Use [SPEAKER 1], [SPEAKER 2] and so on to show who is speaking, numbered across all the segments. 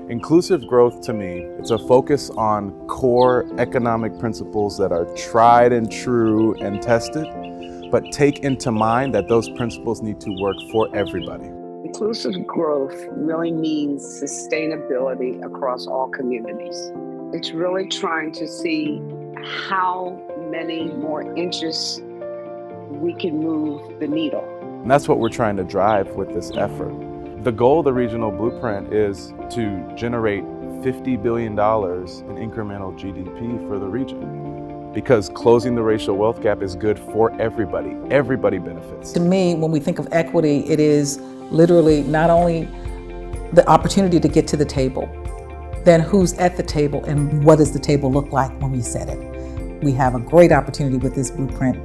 [SPEAKER 1] Inclusive growth, to me, it's a focus on core economic principles that are tried and true and tested, but take into mind that those principles need to work for everybody.
[SPEAKER 2] Inclusive growth really means sustainability across all communities. It's really trying to see how many more inches we can move the needle.
[SPEAKER 1] And that's what we're trying to drive with this effort. The goal of the regional blueprint is to generate $50 billion in incremental GDP for the region, because closing the racial wealth gap is good for everybody. Everybody benefits.
[SPEAKER 3] To me, when we think of equity, it is literally not only the opportunity to get to the table, then who's at the table and what does the table look like when we set it. We have a great opportunity with this blueprint.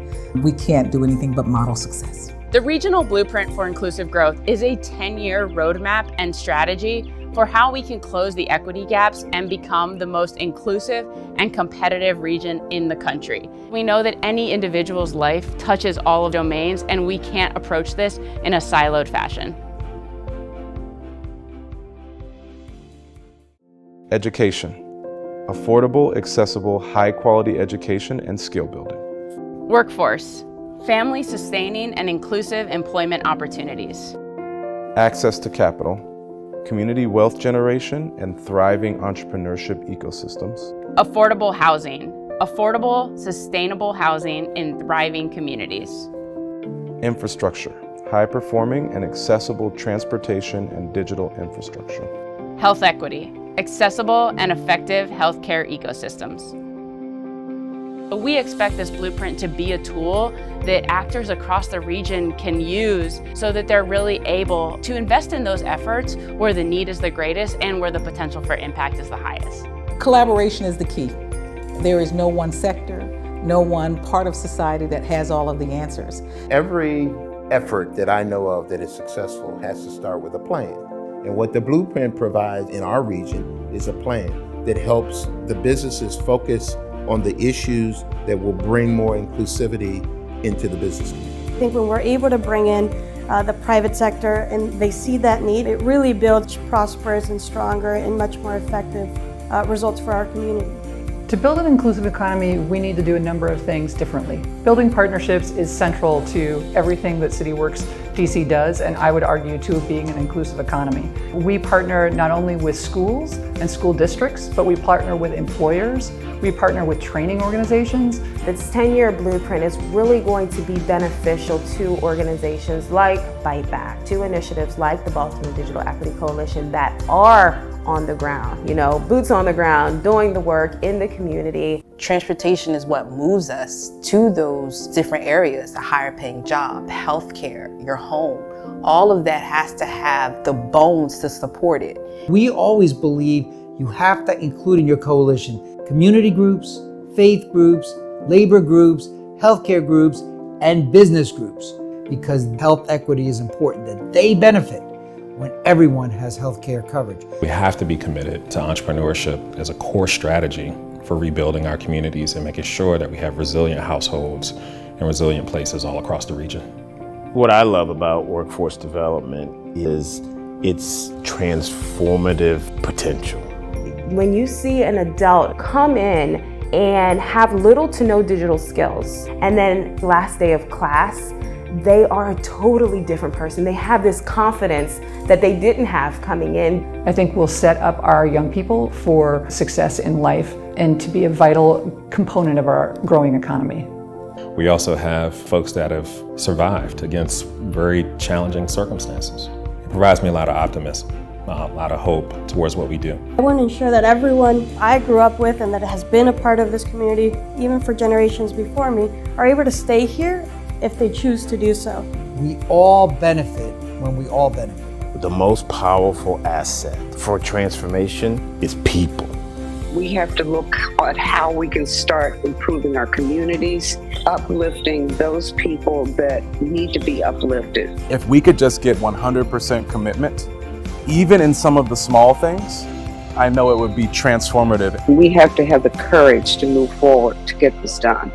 [SPEAKER 3] We can't do anything but model success.
[SPEAKER 4] The Regional Blueprint for Inclusive Growth is a 10-year roadmap and strategy for how we can close the equity gaps and become the most inclusive and competitive region in the country. We know that any individual's life touches all of domains, and we can't approach this in a siloed fashion.
[SPEAKER 1] Education. Affordable, accessible, high-quality education and skill building.
[SPEAKER 4] Workforce. Family-sustaining and inclusive employment opportunities.
[SPEAKER 1] Access to capital. Community wealth generation and thriving entrepreneurship ecosystems.
[SPEAKER 4] Affordable housing. Affordable, sustainable housing in thriving communities.
[SPEAKER 1] Infrastructure. High-performing and accessible transportation and digital infrastructure.
[SPEAKER 4] Health equity. Accessible and effective healthcare ecosystems. We expect this blueprint to be a tool that actors across the region can use so that they're really able to invest in those efforts where the need is the greatest and where the potential for impact is the highest.
[SPEAKER 3] Collaboration is the key. There is no one sector, no one part of society that has all of the answers.
[SPEAKER 5] Every effort that I know of that is successful has to start with a plan. And what the blueprint provides in our region is a plan that helps the businesses focus on the issues that will bring more inclusivity into the business community.
[SPEAKER 6] I think when we're able to bring in the private sector and they see that need, it really builds prosperous and stronger and much more effective results for our community.
[SPEAKER 7] To build an inclusive economy, we need to do a number of things differently. Building partnerships is central to everything that CityWorks DC does, and I would argue to being an inclusive economy. We partner not only with schools and school districts, but we partner with employers, we partner with training organizations.
[SPEAKER 8] This 10-year blueprint is really going to be beneficial to organizations like Bite Back, to initiatives like the Baltimore Digital Equity Coalition that are on the ground, boots on the ground, doing the work in the community.
[SPEAKER 9] Transportation is what moves us to those different areas, a higher paying job, healthcare, your home. All of that has to have the bones to support it.
[SPEAKER 10] We always believe you have to include in your coalition community groups, faith groups, labor groups, healthcare groups, and business groups, because health equity is important, that they benefit when everyone has healthcare coverage.
[SPEAKER 11] We have to be committed to entrepreneurship as a core strategy for rebuilding our communities and making sure that we have resilient households and resilient places all across the region.
[SPEAKER 12] What I love about workforce development is its transformative potential.
[SPEAKER 8] When you see an adult come in and have little to no digital skills, and then last day of class, they are a totally different person. They have this confidence that they didn't have coming in.
[SPEAKER 7] I think we'll set up our young people for success in life and to be a vital component of our growing economy.
[SPEAKER 11] We also have folks that have survived against very challenging circumstances. It provides me a lot of optimism, a lot of hope towards what we do.
[SPEAKER 6] I want to ensure that everyone I grew up with and that has been a part of this community, even for generations before me, are able to stay here if they choose to do so.
[SPEAKER 10] We all benefit when we all benefit.
[SPEAKER 12] The most powerful asset for transformation is people.
[SPEAKER 2] We have to look at how we can start improving our communities, uplifting those people that need to be uplifted.
[SPEAKER 1] If we could just get 100% commitment, even in some of the small things, I know it would be transformative.
[SPEAKER 2] We have to have the courage to move forward to get this done.